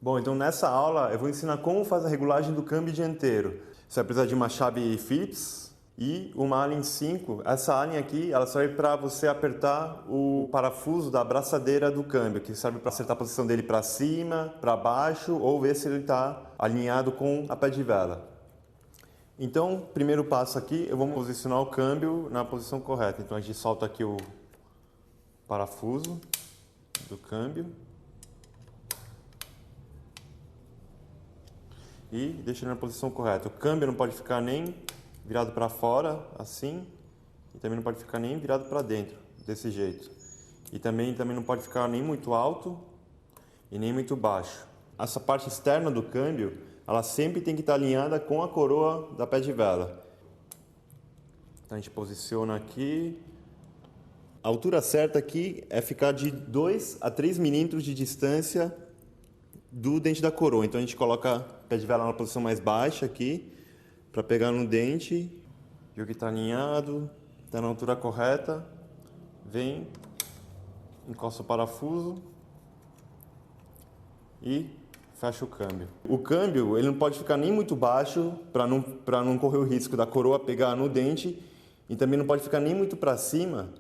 Bom, então nessa aula eu vou ensinar como fazer a regulagem do câmbio dianteiro. Você vai precisar de uma chave Phillips e uma Allen 5. Essa Allen aqui, ela serve para você apertar o parafuso da abraçadeira do câmbio, que serve para acertar a posição dele para cima, para baixo ou ver se ele está alinhado com a pé de vela. Então, primeiro passo aqui, eu vou posicionar o câmbio na posição correta. Então a gente solta aqui o parafuso do câmbio e deixa ele na posição correta. O câmbio não pode ficar nem virado para fora, assim, e também não pode ficar nem virado para dentro, desse jeito. E também não pode ficar nem muito alto e nem muito baixo. Essa parte externa do câmbio, ela sempre tem que estar alinhada com a coroa da pé de vela. Então a gente posiciona aqui. A altura certa aqui é ficar de 2 a 3 milímetros de distância do dente da coroa. Então a gente coloca o pé de vela na posição mais baixa aqui, para pegar no dente, viu que está alinhado, está na altura correta, vem, encosta o parafuso e fecha o câmbio. O câmbio ele não pode ficar nem muito baixo para não correr o risco da coroa pegar no dente, e também não pode ficar nem muito para cima,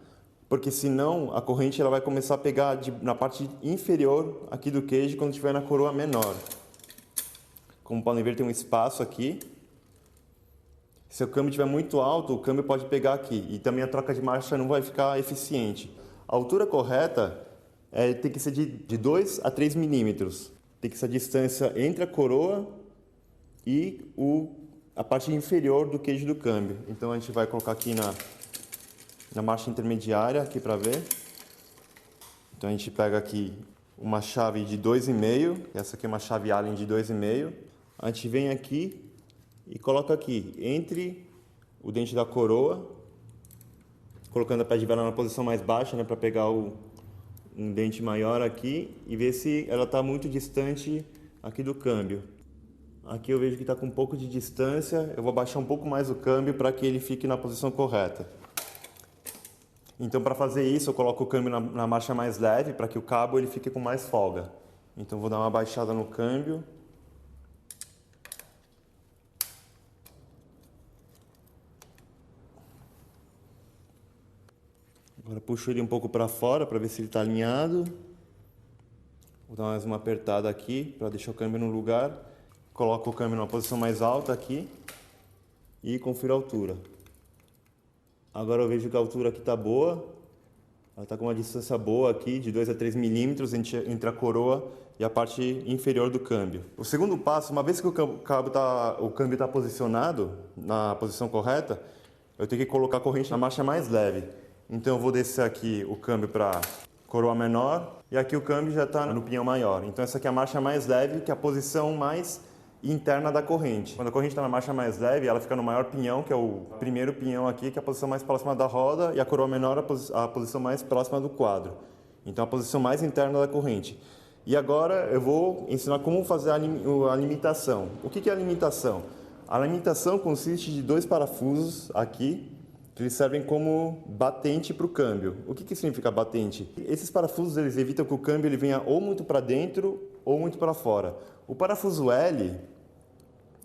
porque senão a corrente ela vai começar a pegar na parte inferior aqui do queijo quando estiver na coroa menor. Como podem ver, tem um espaço aqui. Se o câmbio estiver muito alto, o câmbio pode pegar aqui e também a troca de marcha não vai ficar eficiente. A altura correta tem que ser de 2 a 3 milímetros. Tem que ser a distância entre a coroa e a parte inferior do queijo do câmbio. Então a gente vai colocar aqui na marcha intermediária aqui para ver. Então a gente pega aqui uma chave de 2,5, essa aqui é uma chave Allen de 2,5. A gente vem aqui e coloca aqui entre o dente da coroa, colocando a pé de vela na posição mais baixa, né, para pegar um dente maior aqui e ver se ela está muito distante aqui do câmbio. Aqui eu vejo que está com um pouco de distância, eu vou abaixar um pouco mais o câmbio para que ele fique na posição correta. Então, para fazer isso, eu coloco o câmbio na marcha mais leve, para que o cabo ele fique com mais folga. Então, vou dar uma baixada no câmbio. Agora, puxo ele um pouco para fora, para ver se ele está alinhado. Vou dar mais uma apertada aqui, para deixar o câmbio no lugar. Coloco o câmbio numa posição mais alta aqui e confiro a altura. Agora eu vejo que a altura aqui está boa, ela está com uma distância boa aqui, de 2 a 3 milímetros entre a coroa e a parte inferior do câmbio. O segundo passo, uma vez que o câmbio está posicionado na posição correta, eu tenho que colocar a corrente na marcha mais leve. Então eu vou descer aqui o câmbio para coroa menor e aqui o câmbio já está no pinhão maior. Então essa aqui é a marcha mais leve, que é a posição mais interna da corrente. Quando a corrente está na marcha mais leve, ela fica no maior pinhão, que é o primeiro pinhão aqui, que é a posição mais próxima da roda, e a coroa menor a posição mais próxima do quadro. Então a posição mais interna da corrente. E agora eu vou ensinar como fazer a limitação. O que é a limitação? A limitação consiste de 2 parafusos aqui, que eles servem como batente para o câmbio. O que significa batente? Esses parafusos eles evitam que o câmbio ele venha ou muito para dentro ou muito para fora. O parafuso L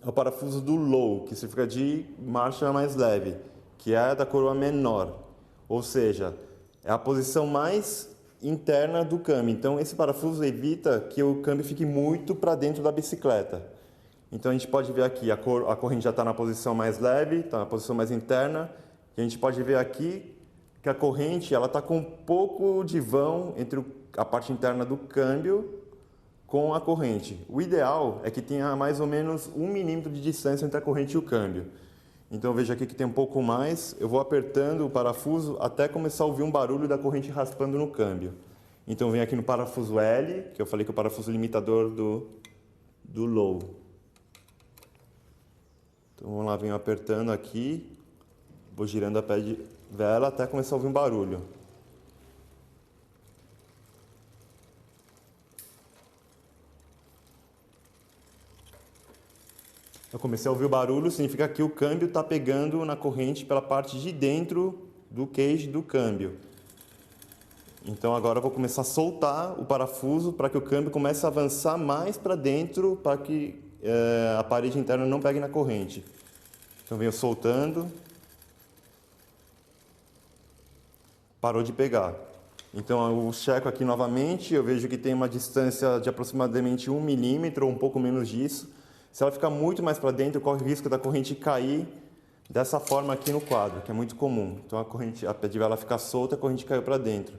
é o parafuso do low, que significa de marcha mais leve, que é a da coroa menor. Ou seja, é a posição mais interna do câmbio. Então esse parafuso evita que o câmbio fique muito para dentro da bicicleta. Então a gente pode ver aqui, a corrente já está na posição mais leve, está na posição mais interna. E a gente pode ver aqui que a corrente está com um pouco de vão entre a parte interna do câmbio com a corrente. O ideal é que tenha mais ou menos 1 milímetro de distância entre a corrente e o câmbio. Então veja aqui que tem um pouco mais, eu vou apertando o parafuso até começar a ouvir um barulho da corrente raspando no câmbio. Então vem aqui no parafuso L, que eu falei que é o parafuso limitador do low. Então vamos lá, venho apertando aqui, vou girando a pé de vela até começar a ouvir um barulho. Eu comecei a ouvir o barulho, significa que o câmbio está pegando na corrente pela parte de dentro do queijo do câmbio. Então agora eu vou começar a soltar o parafuso para que o câmbio comece a avançar mais para dentro, para que a parede interna não pegue na corrente. Então venho soltando. Parou de pegar. Então eu checo aqui novamente, eu vejo que tem uma distância de aproximadamente 1 milímetro ou um pouco menos disso. Se ela ficar muito mais para dentro, corre o risco da corrente cair dessa forma aqui no quadro, que é muito comum. Então a pé de vela ficar solta, a corrente caiu para dentro.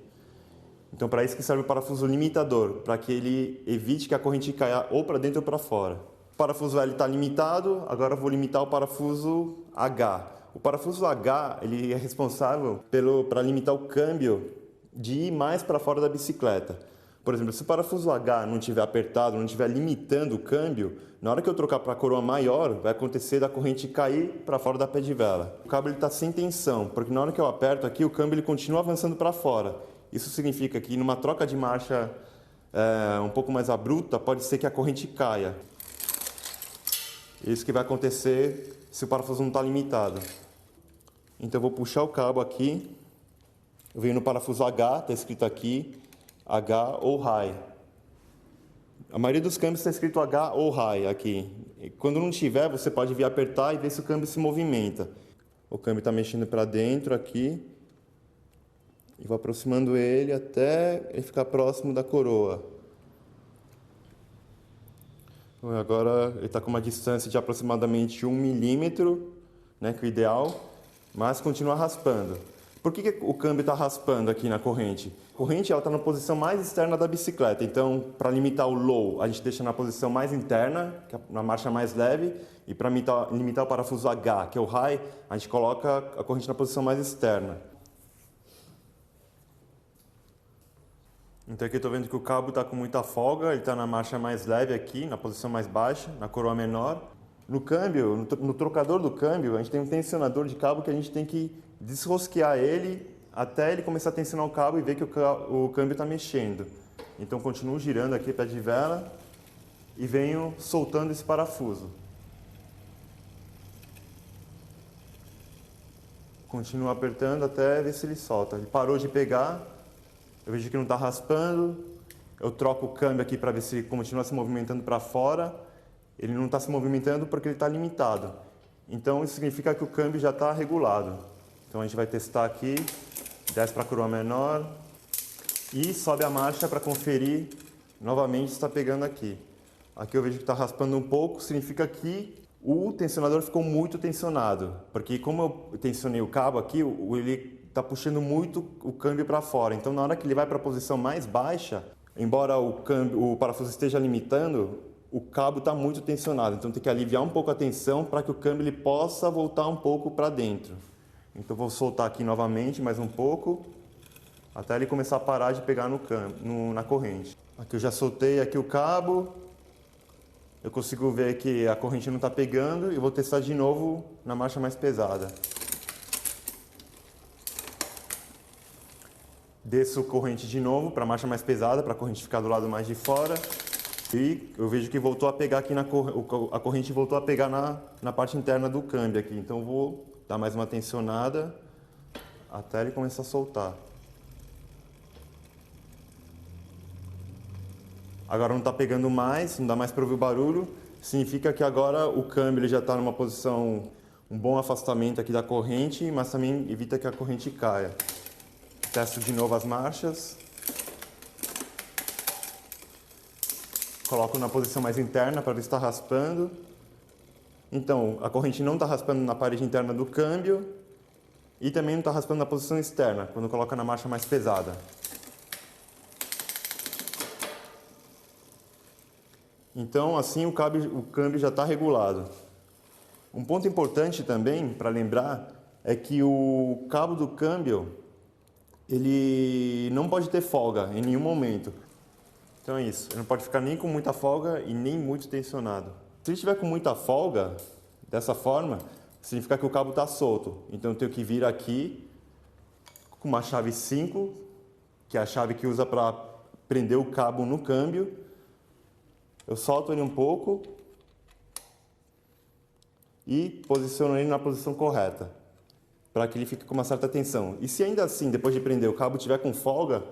Então para isso que serve o parafuso limitador, para que ele evite que a corrente caia ou para dentro ou para fora. O parafuso L está limitado, agora eu vou limitar o parafuso H. O parafuso H ele é responsável para limitar o câmbio de ir mais para fora da bicicleta. Por exemplo, se o parafuso H não estiver apertado, não estiver limitando o câmbio, na hora que eu trocar para a coroa maior, vai acontecer da corrente cair para fora da pé de vela. O cabo está sem tensão, porque na hora que eu aperto aqui, o câmbio ele continua avançando para fora. Isso significa que numa troca de marcha um pouco mais abrupta, pode ser que a corrente caia. Isso que vai acontecer se o parafuso não está limitado. Então eu vou puxar o cabo aqui, eu venho no parafuso H, está escrito aqui, H ou High. A maioria dos câmbios está escrito H ou High aqui. E quando não tiver, você pode vir apertar e ver se o câmbio se movimenta. O câmbio está mexendo para dentro aqui. E vou aproximando ele até ele ficar próximo da coroa. Agora ele está com uma distância de aproximadamente 1 milímetro, né, que é o ideal, mas continua raspando. Por que o câmbio está raspando aqui na corrente? A corrente está na posição mais externa da bicicleta, então para limitar o low a gente deixa na posição mais interna, que é na marcha mais leve, e para limitar o parafuso H, que é o high, a gente coloca a corrente na posição mais externa. Então aqui eu estou vendo que o cabo está com muita folga, ele está na marcha mais leve aqui, na posição mais baixa, na coroa menor. No câmbio, no trocador do câmbio, a gente tem um tensionador de cabo que a gente tem que desrosquear ele até ele começar a tensionar o cabo e ver que o câmbio está mexendo. Então continuo girando aqui pé de vela e venho soltando esse parafuso. Continuo apertando até ver se ele solta. Ele parou de pegar, eu vejo que não está raspando, eu troco o câmbio aqui para ver se ele continua se movimentando para fora. Ele não está se movimentando porque ele está limitado. Então isso significa que o câmbio já está regulado. Então a gente vai testar aqui, desce para a coroa menor e sobe a marcha para conferir novamente se está pegando aqui. Aqui eu vejo que está raspando um pouco, significa que o tensionador ficou muito tensionado. Porque como eu tensionei o cabo aqui, ele está puxando muito o câmbio para fora. Então na hora que ele vai para a posição mais baixa, embora o parafuso esteja limitando, o cabo está muito tensionado, então tem que aliviar um pouco a tensão para que o câmbio ele possa voltar um pouco para dentro. Então vou soltar aqui novamente mais um pouco, até ele começar a parar de pegar na corrente. Aqui eu já soltei aqui o cabo, eu consigo ver que a corrente não está pegando e vou testar de novo na marcha mais pesada. Desço a corrente de novo para a marcha mais pesada, para a corrente ficar do lado mais de fora. E eu vejo que voltou a pegar aqui a corrente voltou a pegar na parte interna do câmbio aqui. Então eu vou dar mais uma tensionada até ele começar a soltar. Agora não está pegando mais, não dá mais para ouvir o barulho. Significa que agora o câmbio ele já está numa posição, um bom afastamento aqui da corrente, mas também evita que a corrente caia. Testo de novo as marchas. Coloco na posição mais interna para ver se está raspando. Então, a corrente não está raspando na parede interna do câmbio e também não está raspando na posição externa, quando coloca na marcha mais pesada. Então, assim o câmbio já está regulado. Um ponto importante também para lembrar é que o cabo do câmbio ele não pode ter folga em nenhum momento. Então é isso, ele não pode ficar nem com muita folga e nem muito tensionado. Se ele estiver com muita folga, dessa forma, significa que o cabo está solto. Então eu tenho que vir aqui com uma chave 5, que é a chave que usa para prender o cabo no câmbio. Eu solto ele um pouco e posiciono ele na posição correta, para que ele fique com uma certa tensão. E se ainda assim, depois de prender o cabo, tiver com folga,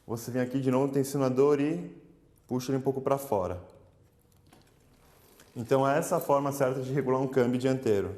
você vem aqui de novo no tensionador e puxa ele um pouco para fora. Então essa é a forma certa de regular um câmbio dianteiro.